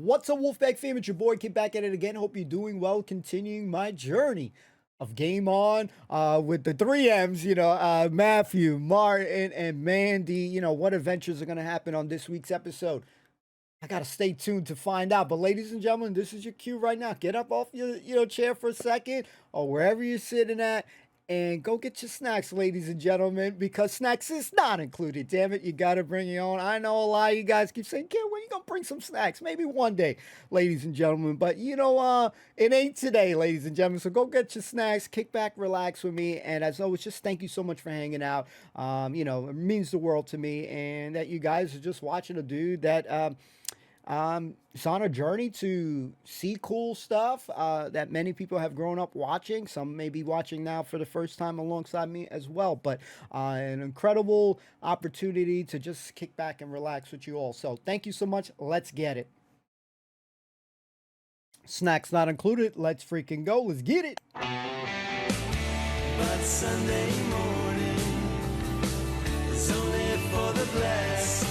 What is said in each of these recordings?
What's up, Wolfpack fam? It's your boy Kid back at it again. Hope you're doing well. Continuing my journey of Game On with the 3Ms, Matthew, Martin, and Mandy. What adventures are going to happen on this week's episode? I got to stay tuned to find out. But ladies and gentlemen, this is your cue right now. Get up off your chair for a second or wherever you're sitting at and go get your snacks, ladies and gentlemen, because snacks is not included. Damn it, you got to bring your own. I know a lot of you guys keep saying, Kid, when you going to bring some snacks? Maybe one day, ladies and gentlemen. But, it ain't today, ladies and gentlemen. So go get your snacks, kick back, relax with me. And as always, just thank you so much for hanging out. It means the world to me. And that you guys are just watching a dude that... it's on a journey to see cool stuff that many people have grown up watching. Some may be watching now for the first time alongside me as well. But an incredible opportunity to just kick back and relax with you all. So thank you so much. Let's get it. Snacks not included. Let's freaking go. Let's get it. But Sunday morning is only for the blessed.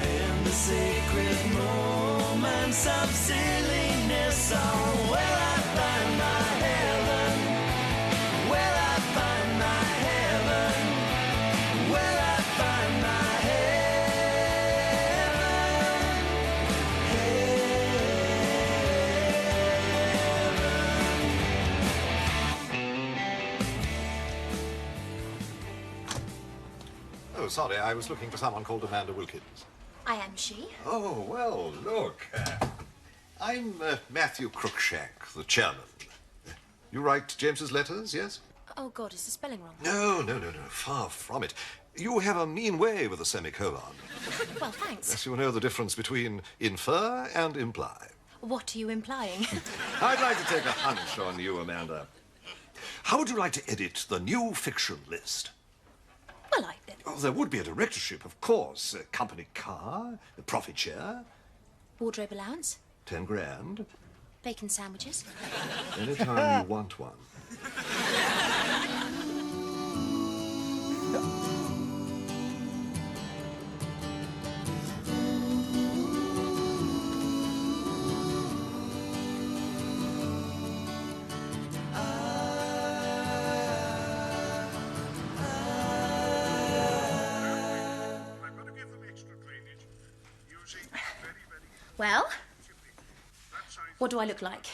And the sacred moments of silliness are where I find my heaven, where I find my heaven, where I find my Oh, sorry, I was looking for someone called Amanda Wilkins. I am she. Oh, well, look. I'm Matthew Crookshank, the chairman. You write James's letters, yes? Oh, God, is the spelling wrong? No, far from it. You have a mean way with a semicolon. Well, thanks. Yes, you know the difference between infer and imply. What are you implying? I'd like to take a hunch on you, Amanda. How would you like to edit the new fiction list? Well, Oh, there would be a directorship, of course. A company car, a profit share. wardrobe allowance, 10 grand. bacon sandwiches. Anytime you want one. Well, what do I look like?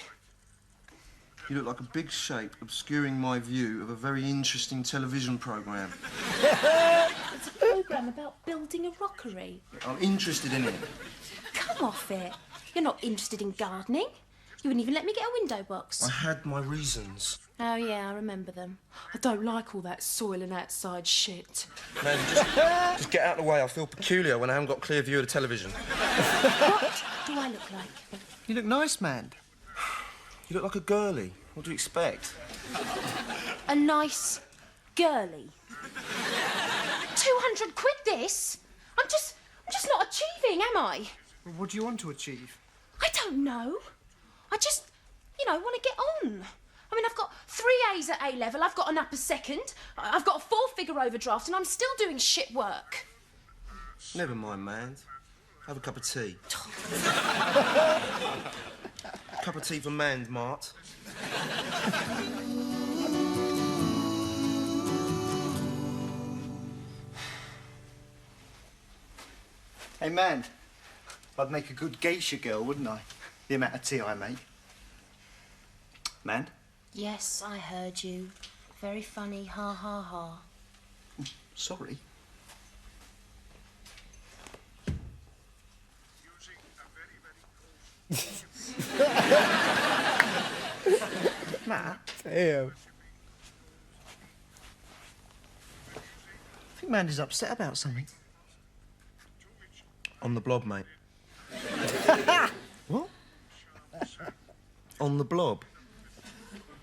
You look like a big shape obscuring my view of a very interesting television programme. It's a programme about building a rockery. I'm interested in it. Come off it. You're not interested in gardening. You wouldn't even let me get a window box. I had my reasons. Oh, yeah, I remember them. I don't like all that soil and outside shit. Man, just get out of the way. I feel peculiar when I haven't got a clear view of the television. What do I look like? You look nice, man. You look like a girlie. What do you expect? A nice girly. 200 quid this? I'm just not achieving, am I? What do you want to achieve? I don't know. I just, want to get on. I mean, I've got 3 A's at A-level, I've got an upper second, I've got a 4-figure overdraft, and I'm still doing shit work. Never mind, man. Have a cup of tea. Cup of tea for Mand, Mart. Hey, man, I'd make a good geisha girl, wouldn't I? The amount of tea I make. Man? Yes, I heard you. Very funny, ha ha ha. Sorry. Matt? Damn. I think Mandy's upset about something. On the blob, mate. What? On the blob.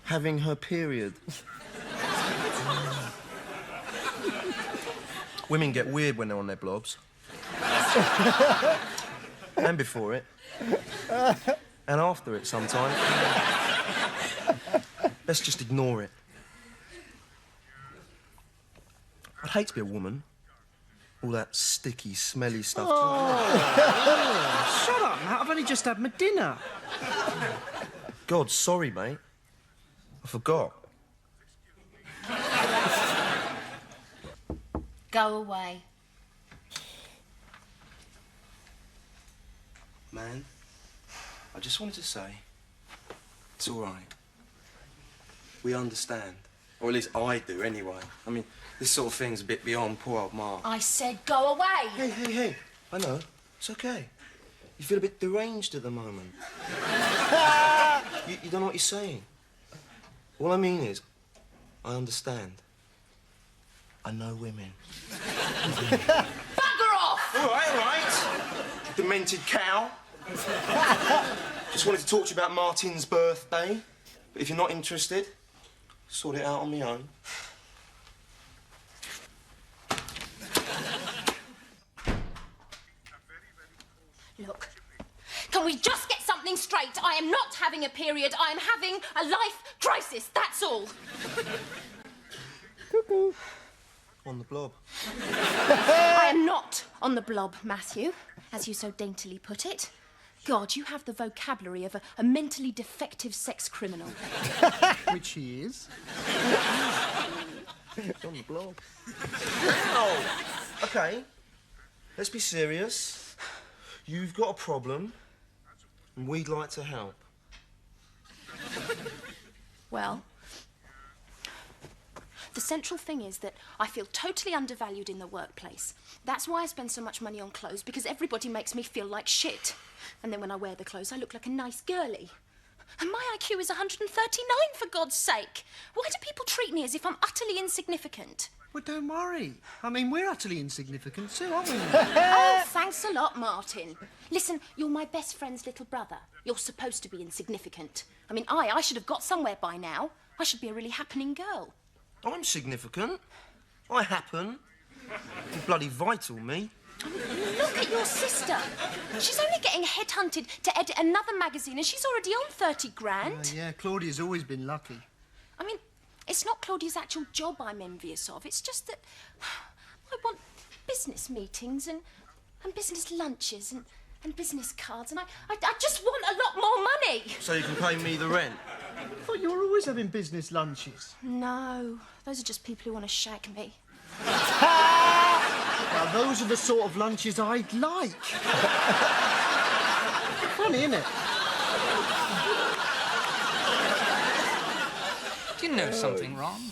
Having her period. Women get weird when they're on their blobs. And before it. And after it sometimes. Let's just ignore it. I'd hate to be a woman. All that sticky, smelly stuff. Shut up, Matt. I've only just had my dinner. God, sorry, mate. I forgot. Go away. Man, I just wanted to say, it's all right. We understand. Or at least I do, anyway. I mean, this sort of thing's a bit beyond poor old Mark. I said go away. Hey. I know. It's okay. You feel a bit deranged at the moment. you don't know what you're saying. All I mean is, I understand. I know women. Bugger off! All right. Demented cow. Just wanted to talk to you about Martin's birthday. But if you're not interested, sort it out on my own. Look, can we just get something straight? I am not having a period. I am having a life crisis, that's all. Cuckoo. On the blob. I am not on the blob, Matthew, as you so daintily put it. God, you have the vocabulary of a mentally defective sex criminal. Which he is. On the blob. Oh, OK. Let's be serious. You've got a problem, and we'd like to help. Well, the central thing is that I feel totally undervalued in the workplace. That's why I spend so much money on clothes, because everybody makes me feel like shit. And then when I wear the clothes, I look like a nice girlie. And my IQ is 139, for God's sake. Why do people treat me as if I'm utterly insignificant? Well, don't worry. I mean, we're utterly insignificant too, aren't we? Oh, thanks a lot, Martin. Listen, you're my best friend's little brother. You're supposed to be insignificant. I mean, I should have got somewhere by now. I should be a really happening girl. I'm significant. I happen. You're bloody vital, me. Look at your sister. She's only getting headhunted to edit another magazine and she's already on 30 grand. Yeah, Claudia's always been lucky. I mean, it's not Claudia's actual job I'm envious of. It's just that I want business meetings and business lunches and business cards and I just want a lot more money. So you can pay me the rent. I thought you were always having business lunches. No, those are just people who want to shag me. Now, those are the sort of lunches I'd like. Funny, isn't it? Do you know something, Ron?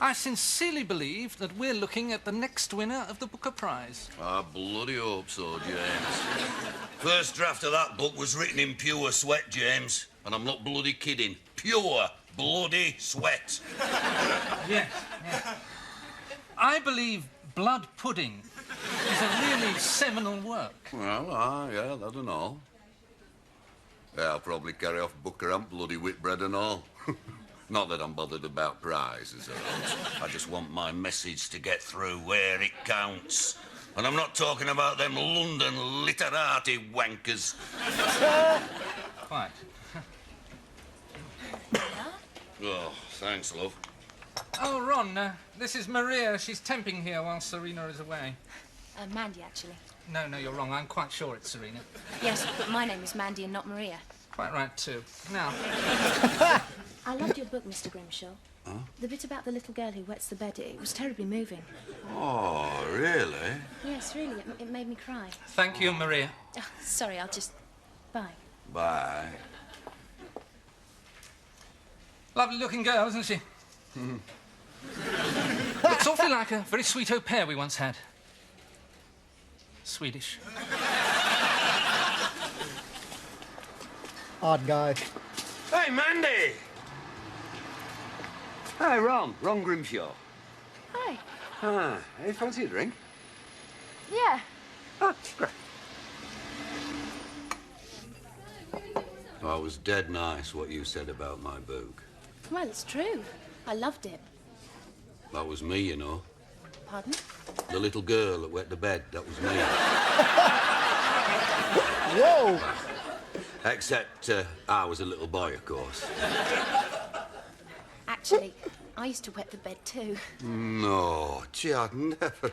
I sincerely believe that we're looking at the next winner of the Booker Prize. I bloody hope so, James. First draft of that book was written in pure sweat, James. And I'm not bloody kidding. Pure bloody sweat. Yes. I believe Blood Pudding is a really seminal work. Well, yeah, I don't know. Yeah, I'll probably carry off Booker and bloody Whitbread and all. Not that I'm bothered about prizes, I just want my message to get through where it counts. And I'm not talking about them London literati wankers. Quite. Oh, thanks, love. Oh, Ron, this is Maria. She's temping here while Serena is away. Mandy, actually. No, you're wrong. I'm quite sure it's Serena. Yes, but my name is Mandy and not Maria. Quite right, too. Now... I loved your book, Mr. Grimshaw. Huh? The bit about the little girl who wets the bed, it was terribly moving. Oh, really? Yes, really, it made me cry. Thank you, Maria. Oh, sorry, I'll just... Bye. Bye. Lovely-looking girl, isn't she? Looks awfully like a very sweet au pair we once had. Swedish. Odd guy. Hey, Mandy! Hey, Ron Grimshaw. Hi. Hey, fancy a drink? Yeah. Oh, great. Well, it was dead nice what you said about my book. Well, it's true. I loved it. That was me, you know. Pardon? The little girl that wet the bed, that was me. Whoa! Except I was a little boy, of course. Actually, I used to wet the bed too. No, gee, I'd never.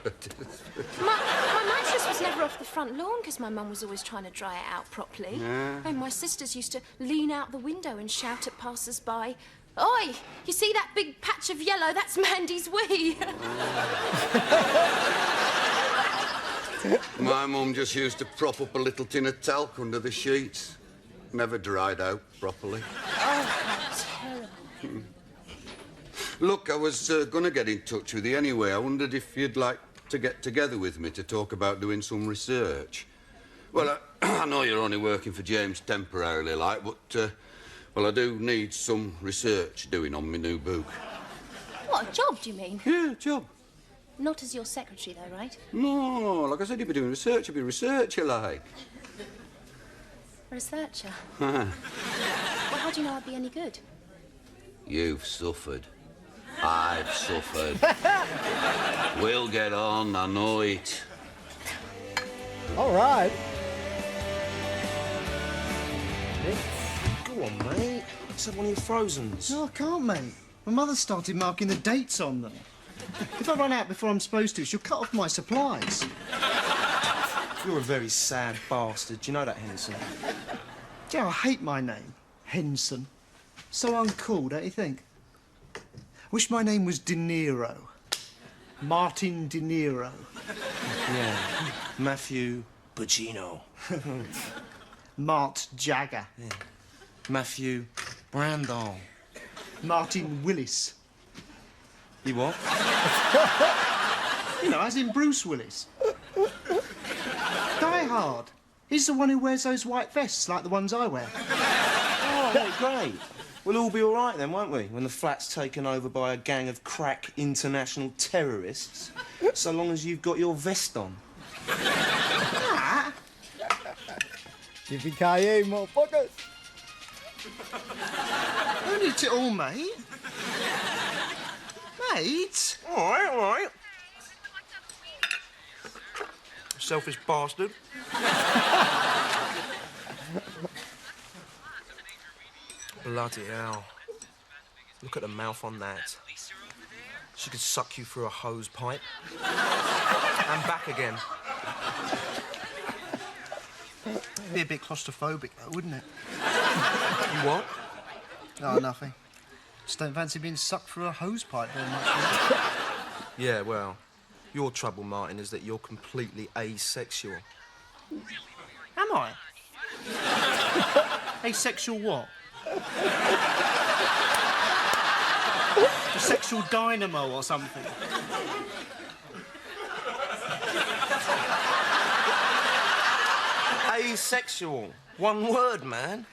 My mattress was never off the front lawn because my mum was always trying to dry it out properly. Yeah. And my sisters used to lean out the window and shout at passers-by, "Oi, you see that big patch of yellow? That's Mandy's wee." My mum just used to prop up a little tin of talc under the sheets. Never dried out properly. Oh, how terrible. Look, I was going to get in touch with you anyway. I wondered if you'd like to get together with me to talk about doing some research. Well, I know you're only working for James temporarily, like, but, well, I do need some research doing on my new book. What, a job, do you mean? Yeah, job. Not as your secretary, though, right? No, like I said, you'd be doing research. You'd be a researcher, like. Researcher? Well, how do you know I'd be any good? You've suffered. I've suffered. We'll get on, I know it. All right. Go on, mate. Let's have one of your Frozens. No, I can't, mate. My mother started marking the dates on them. If I run out before I'm supposed to, she'll cut off my supplies. You're a very sad bastard. Do you know that, Henson? Yeah, I hate my name. Henson. So uncool, don't you think? Wish my name was De Niro. Martin De Niro. Yeah. Matthew Pacino. Mart Jagger. Yeah. Matthew Brandon. Martin Willis. You what? You know, as in Bruce Willis. Die Hard. He's the one who wears those white vests like the ones I wear. Oh, mate, great. We'll all be all right then, won't we? When the flat's taken over by a gang of crack international terrorists. So long as you've got your vest on. Yippee-ki-yay, motherfuckers. Who needs it all, mate? Mate? All right. Selfish bastard. Bloody hell. Look at the mouth on that. She could suck you through a hose pipe. And back again. Be a bit claustrophobic, though, wouldn't it? You what? Oh, nothing. Just don't fancy being sucked through a hose pipe very much. Really. Yeah, well, your trouble, Martin, is that you're completely asexual. Am I? Asexual what? A sexual dynamo or something? Asexual. One word, man.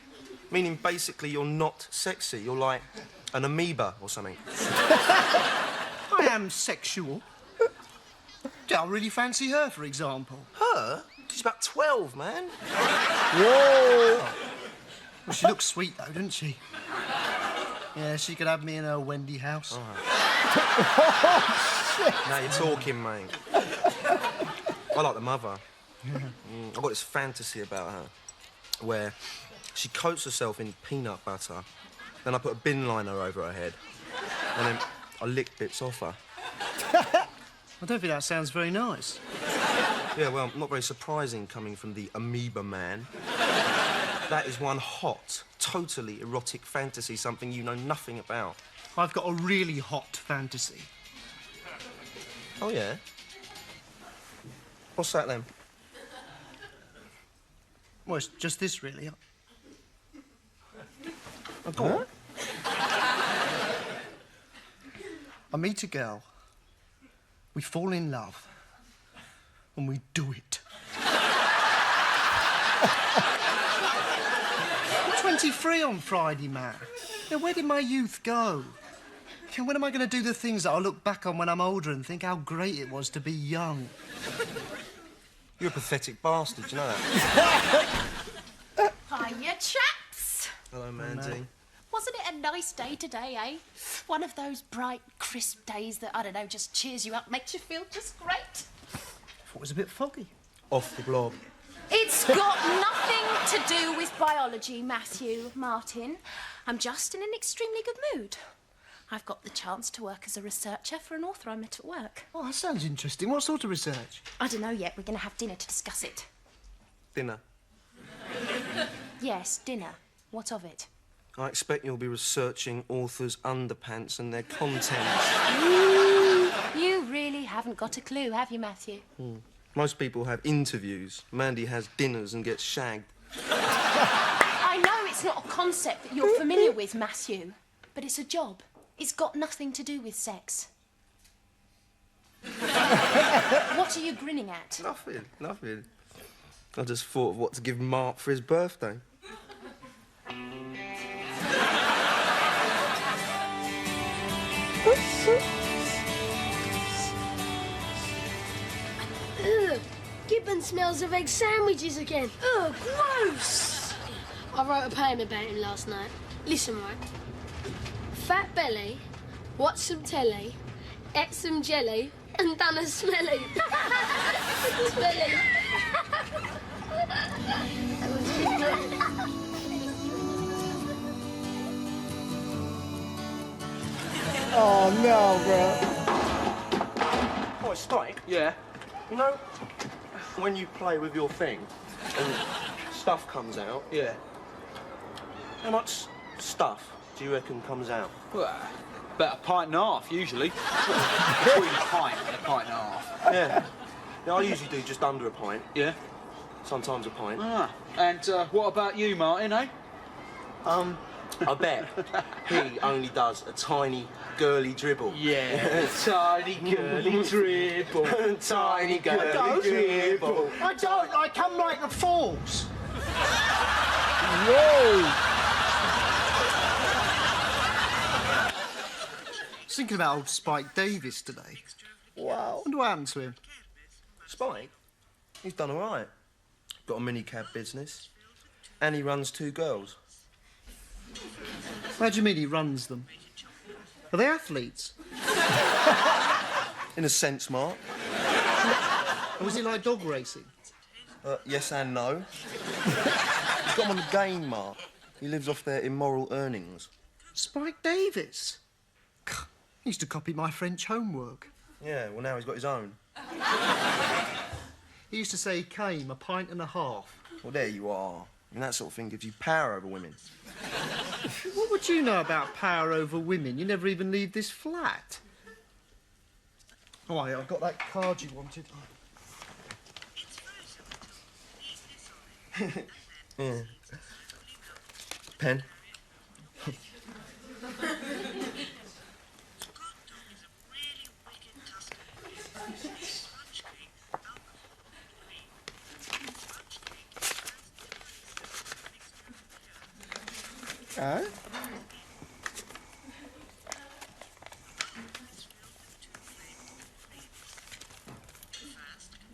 Meaning basically you're not sexy. You're like an amoeba or something. I am sexual. I really fancy her, for example. Her? She's about 12, man. Whoa. Well, she looks sweet, though, doesn't she? Yeah, she could have me in her Wendy house. Now you're talking, mate. I like the mother. I've got this fantasy about her where she coats herself in peanut butter, then I put a bin liner over her head, and then I lick bits off her. I don't think that sounds very nice. Yeah, well, not very surprising coming from the amoeba man. That is one hot, totally erotic fantasy, something you know nothing about. I've got a really hot fantasy. Oh, yeah? What's that, then? Well, it's just this, really. Oh, go on. I meet a girl, we fall in love, and we do it. I'm 23 on Friday, man. Now, where did my youth go? When am I going to do the things that I'll look back on when I'm older and think how great it was to be young? You're a pathetic bastard, do you know that? Hiya, chaps. Hello, Mandy. Wasn't it a nice day today, eh? One of those bright, crisp days that, I don't know, just cheers you up, makes you feel just great. I thought it was a bit foggy. Off the blob. It's got nothing to do with biology, Matthew, Martin. I'm just in an extremely good mood. I've got the chance to work as a researcher for an author I met at work. Oh, that sounds interesting. What sort of research? I don't know yet. We're going to have dinner to discuss it. Dinner. Yes, dinner. What of it? I expect you'll be researching authors' underpants and their contents. You really haven't got a clue, have you, Matthew? Most people have interviews. Mandy has dinners and gets shagged. I know it's not a concept that you're familiar with, Matthew, but it's a job. It's got nothing to do with sex. What are you grinning at? Nothing. I just thought of what to give Mark for his birthday. Ugh, Gibbon smells of egg sandwiches again. Ugh, gross! I wrote a poem about him last night. Listen, right. Fat belly, watched some telly, ate some jelly, and done a smelly. Smelly. Oh no, bro. Oh, Spike? Yeah? You know, when you play with your thing and stuff comes out, Yeah. how much stuff do you reckon comes out? Well, about a pint and a half, usually. Between a pint and a pint and a half. Yeah. Yeah, I usually do just under a pint. Yeah? Sometimes a pint. Ah. And what about you, Martin, eh? I bet he only does a tiny, girly dribble. Yeah. Tiny girly dribble. Tiny girly dribble. I don't. I come like the falls. Whoa! I was thinking about old Spike Davis today. Wow. I wonder what happened to him. Spike? He's done all right. Got a minicab business. And he runs 2 girls. How do you mean he runs them? Are they athletes? In a sense, Mark. Or was it like dog racing? Yes and no. He's got him on the game, Mark. He lives off their immoral earnings. Spike Davis? He used to copy my French homework. Yeah, well, now he's got his own. He used to say he came a pint and a half. Well, there you are. And that sort of thing gives you power over women. What would you know about power over women? You never even leave this flat. Oh, yeah, I've got that card you wanted. Yeah. Pen? Huh?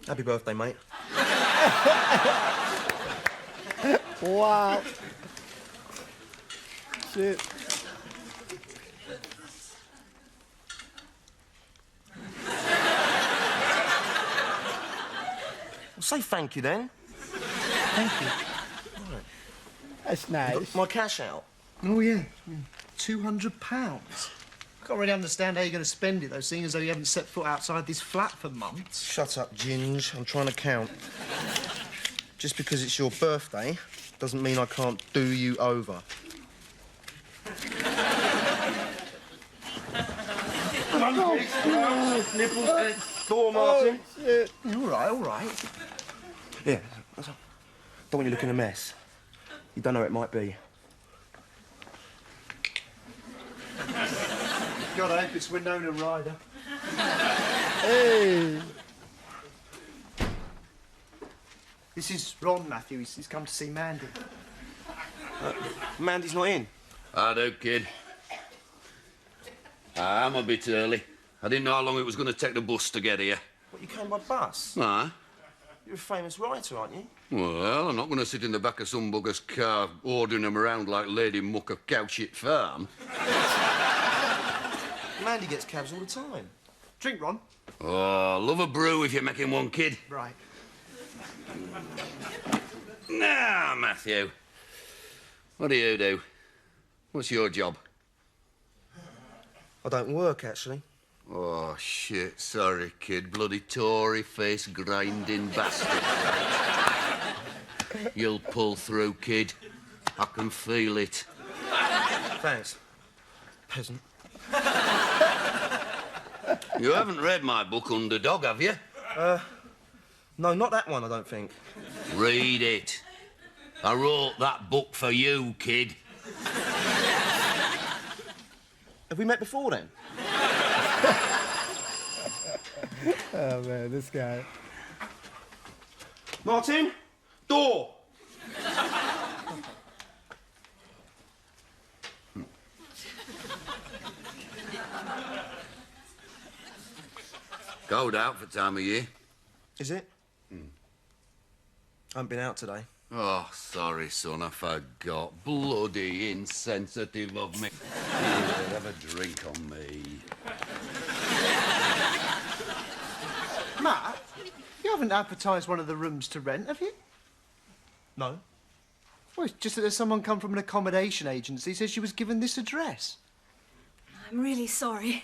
Happy birthday, mate. Wow. Shit. Well, say thank you, then. Thank you. That's nice. My cash out. Oh, yeah. £200. I can't really understand how you're going to spend it, though, seeing as though you haven't set foot outside this flat for months. Shut up, Ginge. I'm trying to count. Just because it's your birthday doesn't mean I can't do you over. Nipples. Go on, Martin. Oh, shit. All right, all right. Yeah. Don't want you looking a mess. You don't know where it might be. God, I hope it's Winona Ryder. Hey. This is Ron, Matthew. He's come to see Mandy. Mandy's not in. I do, kid. I'm a bit early. I didn't know how long it was going to take the bus to get here. What, you came by bus? Nah. You're a famous writer, aren't you? Well, I'm not going to sit in the back of some bugger's car ordering them around like Lady Muck of Cowshit Farm. Mandy gets cabs all the time. Drink, Ron. Oh, love a brew if you're making one, kid. Right. Now, Matthew. What do you do? What's your job? I don't work, actually. Oh, shit. Sorry, kid. Bloody Tory face grinding bastard. You'll pull through, kid. I can feel it. Thanks, peasant. You haven't read my book, Underdog, have you? No, not that one, I don't think. Read it. I wrote that book for you, kid. Have we met before, then? Oh, man, this guy. Martin, door! Cold out for time of year. Is it? I haven't been out today. Oh, sorry, son, I forgot. Bloody insensitive of me. Here, have a drink on me. Matt, you haven't advertised one of the rooms to rent, have you? No. Well, it's just that there's someone come from an accommodation agency says she was given this address. I'm really sorry.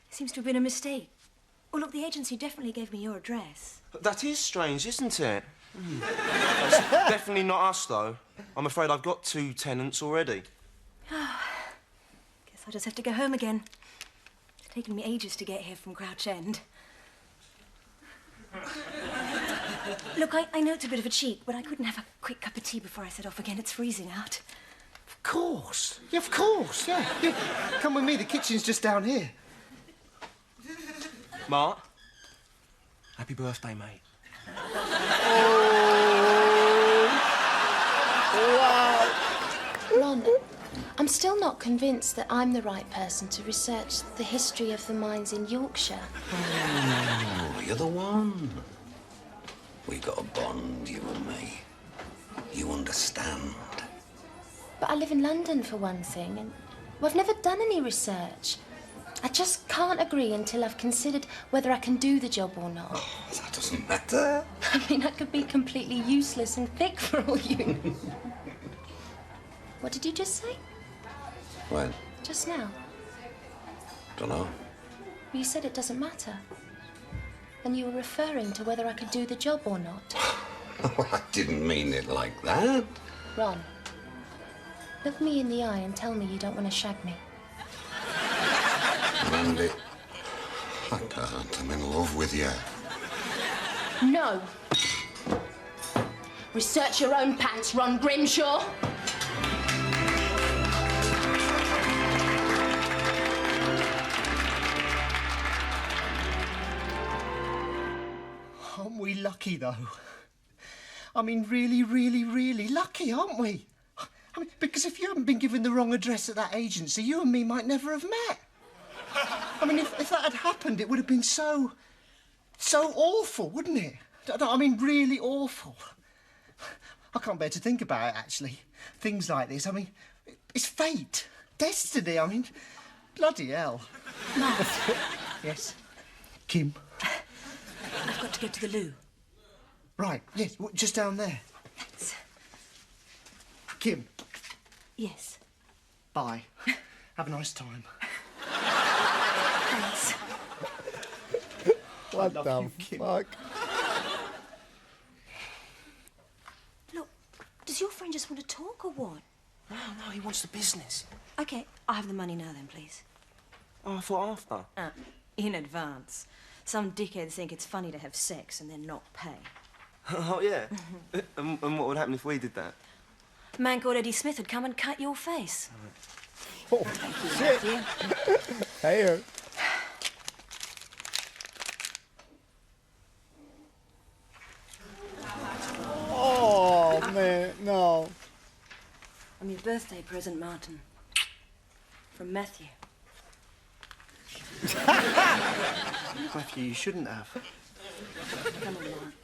Seems to have been a mistake. Oh, look, the agency definitely gave me your address. That is strange, isn't it? That's definitely not us, though. I'm afraid I've got 2 tenants already. Guess I'll just have to go home again. It's taken me ages to get here from Crouch End. Look, I know it's a bit of a cheat, but I couldn't have a quick cup of tea before I set off again. It's freezing out. Of course. Yeah, of course, yeah. Come with me, the kitchen's just down here. Mark, happy birthday, mate. Wow. Ron, I'm still not convinced that I'm the right person to research the history of the mines in Yorkshire. Oh, you're the one. We got a bond, you and me. You understand. But I live in London, for one thing, and I've never done any research. I just can't agree until I've considered whether I can do the job or not. Oh, that doesn't matter. I mean, I could be completely useless and thick for all you know. What did you just say? When? Just now. Dunno. You said it doesn't matter. And you were referring to whether I could do the job or not. Well, I didn't mean it like that. Ron, look me in the eye and tell me you don't want to shag me. Mandy, I can't. I'm in love with you. No. Research your own pants, Ron Grimshaw. Aren't we lucky, though? I mean, really, really, really lucky, aren't we? I mean, because if you hadn't been given the wrong address at that agency, you and me might never have met. I mean, if that had happened, it would have been so awful, wouldn't it? I mean, really awful. I can't bear to think about it, actually. Things like this, I mean, it's fate, destiny, I mean, bloody hell. Mark, Yes? Kim? I've got to go to the loo. Right, yes, just down there. Thanks. Kim, Yes. bye. Have a nice time. Thanks. What love the you, Kim. fuck? Look, does your friend just want to talk or what? No, he wants the business. OK, I'll have the money now then, please. Oh, I thought after. In advance. Some dickheads think it's funny to have sex and then not pay. Oh, yeah? And what would happen if we did that? A man called Eddie Smith would come and cut your face. Oh, shit. Hey, oh, man, no. I'm your birthday present, Martin. From Matthew. Matthew, you shouldn't have. Come on, Mark.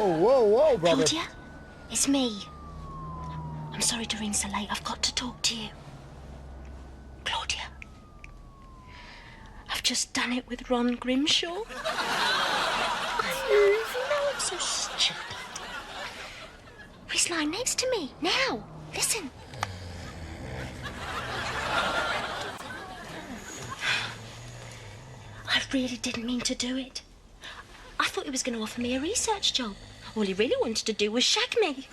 Oh, whoa, brother. Claudia, it's me. I'm sorry to ring so late. I've got to talk to you. Claudia, I've just done it with Ron Grimshaw. You know, I'm so stupid. He's lying next to me. Now, listen. I really didn't mean to do it. I thought he was going to offer me a research job. All he really wanted to do was shag me.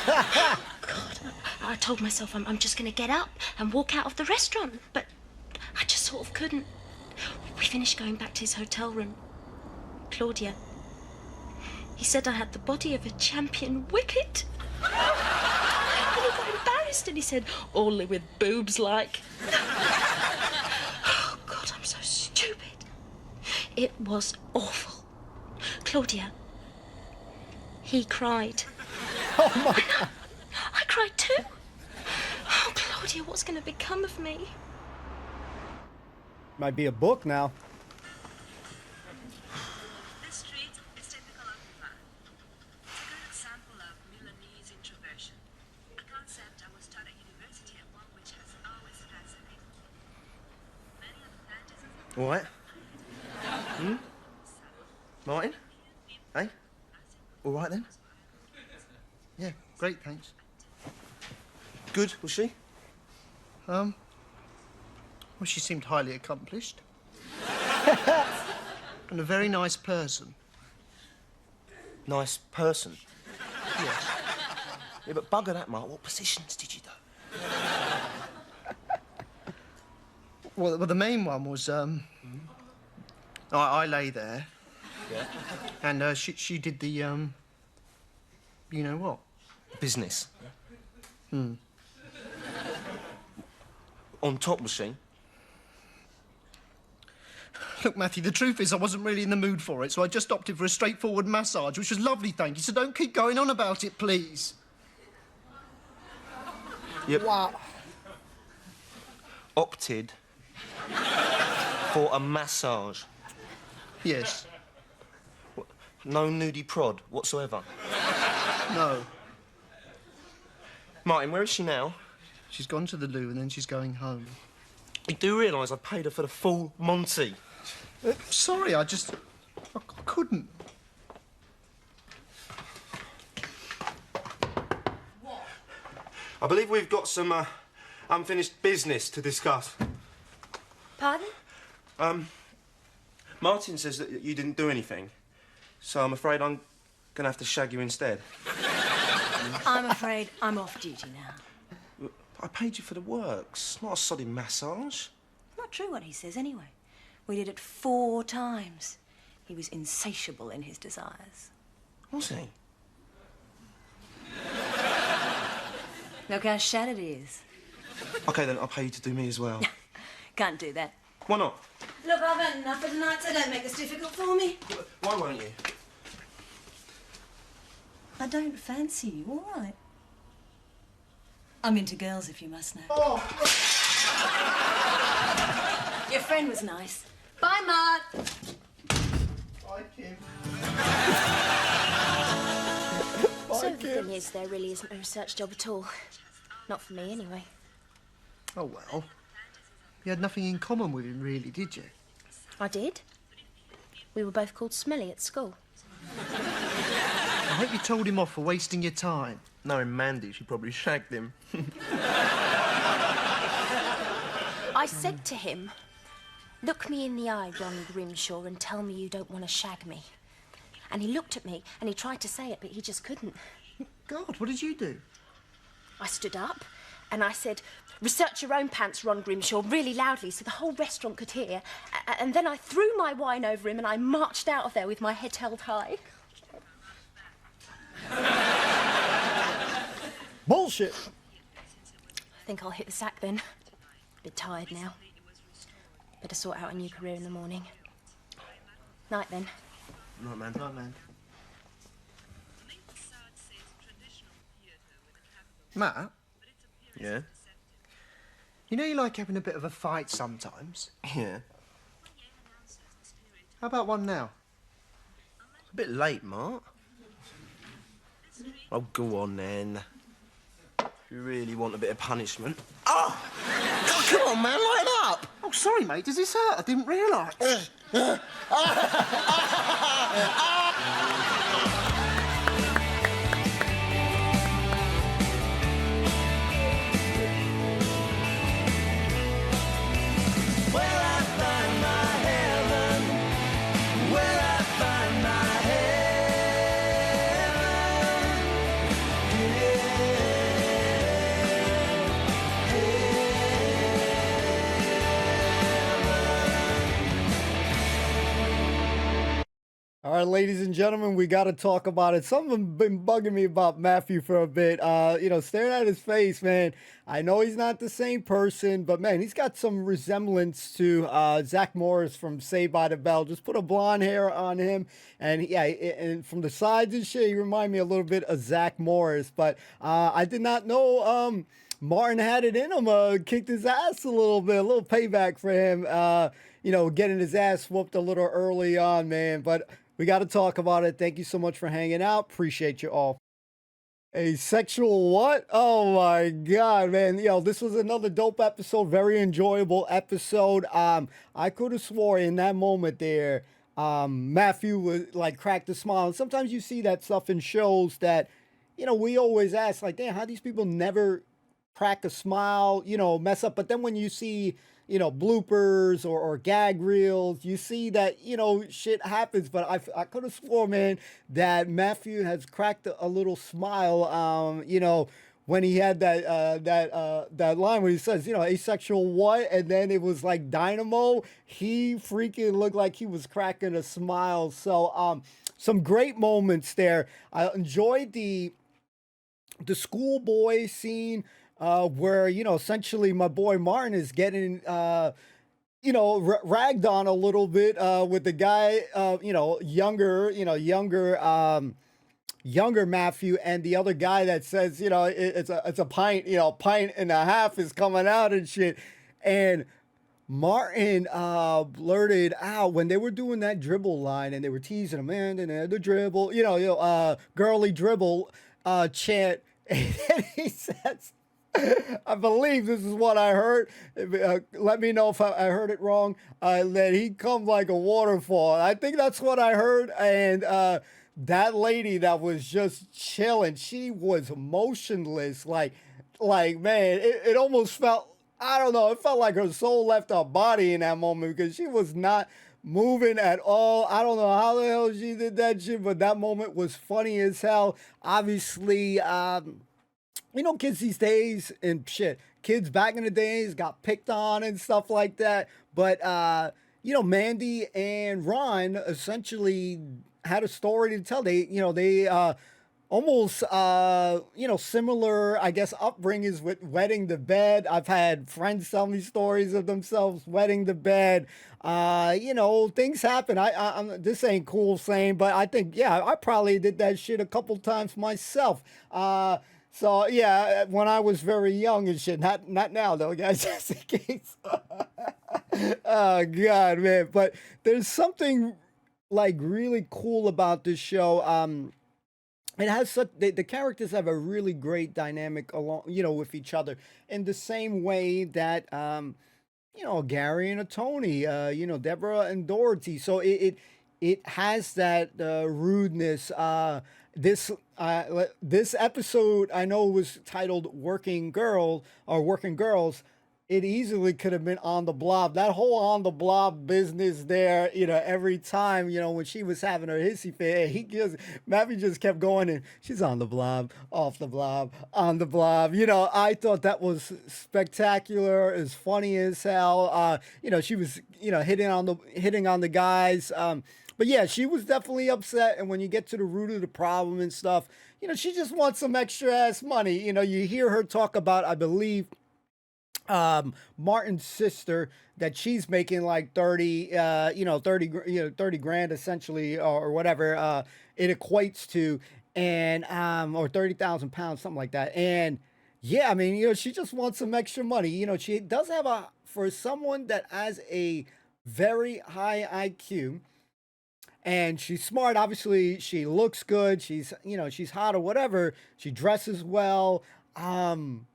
God, I told myself I'm just going to get up and walk out of the restaurant, but I just sort of couldn't. We finished going back to his hotel room. Claudia. He said I had the body of a champion wicket. And he got embarrassed and he said, only with boobs like. Oh, God, I'm so stupid. It was awful. Claudia, he cried. Oh, my God. I cried too. Oh, Claudia, what's going to become of me? Might be a book now. This street is typical of Milan. It's a good example of Milanese introversion, a concept I was taught at university and one which has always fascinated me. Many of the fantasies... All right? Martin? Hey? All right then? Yeah, great, thanks. Good, was she? Well, she seemed highly accomplished. And a very nice person. Nice person? Yes. Yeah, but bugger that, Mark. What positions did you do? Well, the main one was, I lay there. Yeah. And she did the, you know what? Business. Hmm. On top, was she? Look, Matthew, the truth is I wasn't really in the mood for it, so I just opted for a straightforward massage, which was lovely, thank you, so don't keep going on about it, please. Yep. Wow. Opted for a massage. Yes. No nudie prod whatsoever. No. Martin, where is she now? She's gone to the loo and then she's going home. You do realise I paid her for the full Monty? Sorry, I couldn't. What? I believe we've got some unfinished business to discuss. Pardon? Martin says that you didn't do anything, so I'm afraid I'm gonna have to shag you instead. I'm afraid I'm off duty now. I paid you for the works, not a sodding massage. Not true what he says, anyway. We did it 4 times. He was insatiable in his desires. Was he? Look how shat it is. OK, then I'll pay you to do me as well. Can't do that. Why not? Look, I've had enough for tonight, so don't make this difficult for me. Why won't you? I don't fancy you, all right? I'm into girls, if you must know. Oh. Your friend was nice. Bye, Mark. Bye, Kim. So the thing is, there really isn't a research job at all. Not for me, anyway. Oh, well. You had nothing in common with him, really, did you? I did. We were both called Smelly at school. I hope you told him off for wasting your time. Knowing Mandy, she probably shagged him. I said to him, look me in the eye, Ron Grimshaw, and tell me you don't want to shag me. And he looked at me, and he tried to say it, but he just couldn't. God, what did you do? I stood up, and I said, research your own pants, Ron Grimshaw, really loudly, so the whole restaurant could hear. And then I threw my wine over him, and I marched out of there with my head held high. Bullshit. I think I'll hit the sack then. A bit tired now. Better sort out a new career in the morning. Night then. Night, man. Night, man. Matt? Yeah? You know you like having a bit of a fight sometimes? Yeah. How about one now? A bit late, Mark. Oh, go on then. If you really want a bit of punishment. Oh! Come on, man, light up! Oh, sorry, mate. Does this hurt? I didn't realise. right, ladies and gentlemen, we got to talk about it. Something's been bugging me about Matthew for a bit. Staring at his face, man. I know he's not the same person, but man, he's got some resemblance to Zach Morris from Saved by the Bell. Just put a blonde hair on him, and yeah, and from the sides and shit, he remind me a little bit of Zach Morris. But I did not know Martin had it in him. Kicked his ass a little bit, a little payback for him. Getting his ass whooped a little early on, man. But we got to talk about it. Thank you so much for hanging out. Appreciate you all. Asexual what? Oh my God, man. This was another dope episode. Very enjoyable episode. I could have swore in that moment there, Matthew was like cracked a smile. And sometimes you see that stuff in shows that, we always ask like, damn, how these people never crack a smile, mess up. But then when you see, bloopers or gag reels, you see that, shit happens. But I could have swore, man, that Matthew has cracked a little smile, when he had that line where he says, asexual what? And then it was like dynamo. He freaking looked like he was cracking a smile. So, some great moments there. I enjoyed the schoolboy scene, where, essentially my boy Martin is getting, ragged on a little bit, with the guy, younger Matthew, and the other guy that says, it's a pint, pint and a half is coming out and shit. And Martin blurted out when they were doing that dribble line and they were teasing him, man, and the dribble, girly dribble chant. And then he says, I believe this is what I heard. Let me know if I heard it wrong. That he comes like a waterfall. I think that's what I heard. And that lady that was just chilling, she was motionless. Like man, it almost felt, I don't know, it felt like her soul left her body in that moment because she was not moving at all. I don't know how the hell she did that shit, but that moment was funny as hell. Obviously, kids these days and shit, kids back in the days got picked on and stuff like that. But, Mandy and Ron essentially had a story to tell. They almost, similar, I guess, upbringings with wetting the bed. I've had friends tell me stories of themselves wetting the bed. Things happen. I'm this ain't cool saying, but I think, yeah, I probably did that shit a couple times myself. So yeah, when I was very young and shit, not now though, guys, just in case. Oh God, man. But there's something like really cool about this show. It has the characters have a really great dynamic along, with each other in the same way that, Gary and a Tony, Deborah and Dorothy. So it has that rudeness. This episode, I know, was titled Working Girl or Working Girls. It easily could have been On the Blob. That whole On the Blob business there, every time, when she was having her hissy fit, Matthew just kept going and she's on the blob, off the blob, on the blob. I thought that was spectacular, as funny as hell. She was, hitting on the guys. But yeah, she was definitely upset. And when you get to the root of the problem and stuff, she just wants some extra ass money. You hear her talk about, I believe, Martin's sister, that she's making like 30 grand essentially, or whatever, it equates to, and, or 30,000 pounds, something like that. And yeah, I mean, she just wants some extra money. She does have for someone that has a very high IQ, and she's smart. Obviously, she looks good. She's hot or whatever. She dresses well. Even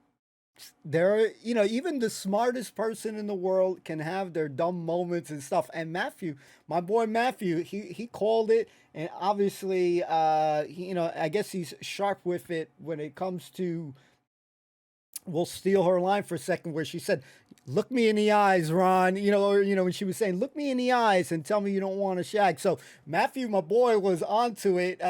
the smartest person in the world can have their dumb moments and stuff. And Matthew, my boy Matthew, he called it. And obviously, I guess he's sharp with it when it comes to, we'll steal her line for a second, where she said, "Look me in the eyes, Ron," when she was saying, "Look me in the eyes and tell me you don't want to shag." So Matthew, my boy, was onto it.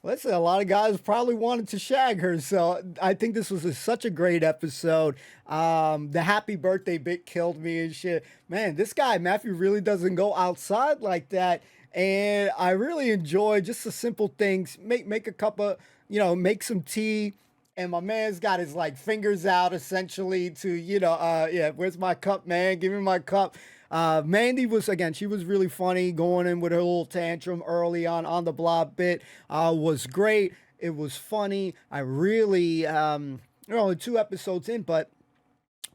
Listen, a lot of guys probably wanted to shag her. So I think this was such a great episode. The happy birthday bit killed me and shit. Man, this guy, Matthew, really doesn't go outside like that. and I really enjoy just the simple things. Make a cup of, make some tea. And my man's got his like fingers out essentially to, yeah, where's my cup, man? Give me my cup. Mandy was, again, she was really funny going in with her little tantrum early on the blob bit, was great. It was funny. I really, only 2 episodes in, but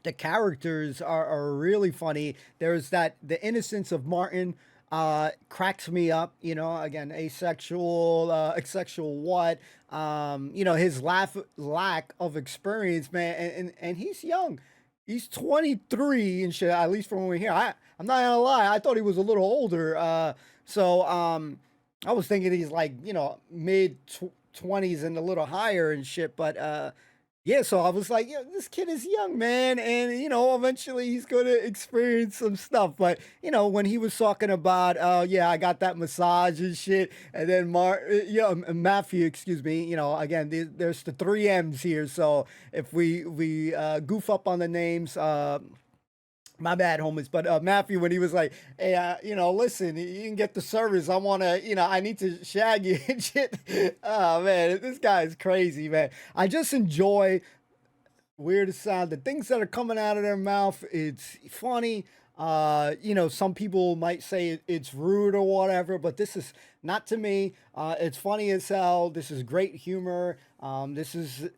the characters are really funny. There's the innocence of Martin, cracks me up, again, asexual, asexual what, his lack of experience, man. And he's young. He's 23 and shit, at least from when we're here. I'm not gonna lie, I thought he was a little older. So I was thinking he's like, mid 20s and a little higher and shit, but yeah, so I was like, this kid is young, man, and eventually he's gonna experience some stuff. But when he was talking about, yeah, I got that massage and shit, and then Matthew, excuse me, again, there's the 3 M's here, so if we goof up on the names, my bad, homies. But Matthew, when he was like, hey, listen, you can get the service. I want to, I need to shag you and shit. Oh, man, this guy is crazy, man. I just enjoy, weird sound, the things that are coming out of their mouth. It's funny. Some people might say it's rude or whatever, but this is not to me. It's funny as hell. This is great humor. This is,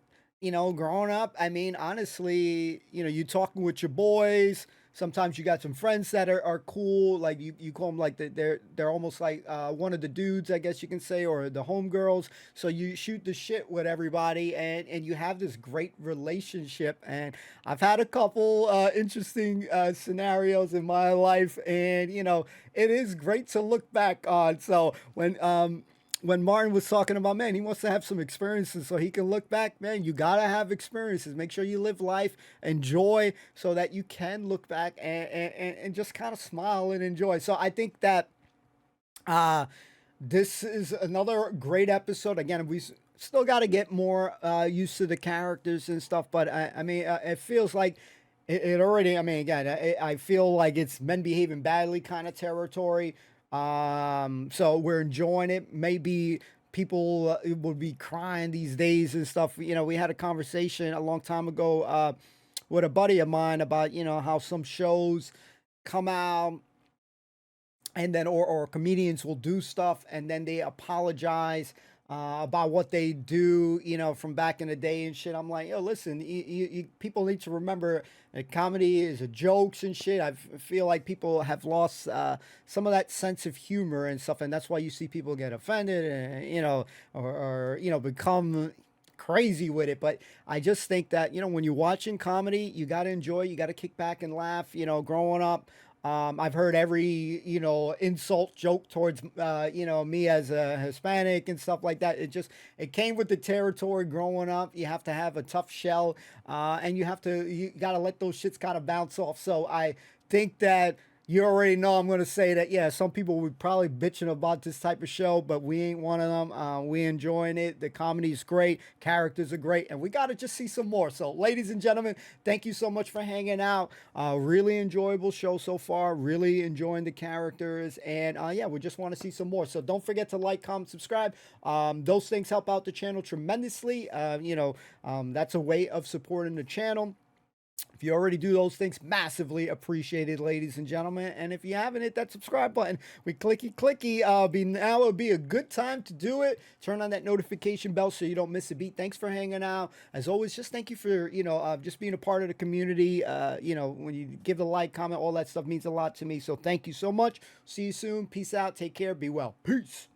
growing up. I mean, honestly, you talking with your boys. Sometimes you got some friends that are cool, like you call them like they're almost like one of the dudes, I guess you can say, or the homegirls. So you shoot the shit with everybody, and you have this great relationship. And I've had a couple interesting scenarios in my life, and it is great to look back on. So when Martin was talking about, man, he wants to have some experiences so he can look back, man, you got to have experiences. Make sure you live life, enjoy, so that you can look back and just kind of smile and enjoy. So I think that this is another great episode. Again, we still got to get more used to the characters and stuff, but I mean, it feels like it already, I mean, again, I feel like it's men behaving badly kind of territory. So we're enjoying it. Maybe people would be crying these days and stuff. We had a conversation a long time ago with a buddy of mine about how some shows come out and then or comedians will do stuff and then they apologize about what they do, from back in the day and shit. I'm like, listen, people need to remember that comedy is a jokes and shit. I feel like people have lost some of that sense of humor and stuff, and that's why you see people get offended and or become crazy with it. But I just think that when you're watching comedy, you got to enjoy, you got to kick back and laugh. Growing up, I've heard every, insult joke towards, me as a Hispanic and stuff like that. It came with the territory growing up. You have to have a tough shell, and you got to let those shits kind of bounce off. So I think that you already know I'm going to say that, yeah, some people would probably bitching about this type of show, but we ain't one of them. We enjoying it. The comedy's great. Characters are great. And we got to just see some more. So, ladies and gentlemen, thank you so much for hanging out. Really enjoyable show so far. Really enjoying the characters. And, yeah, we just want to see some more. So, don't forget to like, comment, subscribe. Those things help out the channel tremendously. That's a way of supporting the channel. If you already do those things, massively appreciated, ladies and gentlemen. And if you haven't hit that subscribe button, we clicky. Now would be a good time to do it. Turn on that notification bell so you don't miss a beat. Thanks for hanging out. As always, just thank you for, just being a part of the community. When you give a like, comment, all that stuff means a lot to me. So thank you so much. See you soon. Peace out. Take care. Be well. Peace.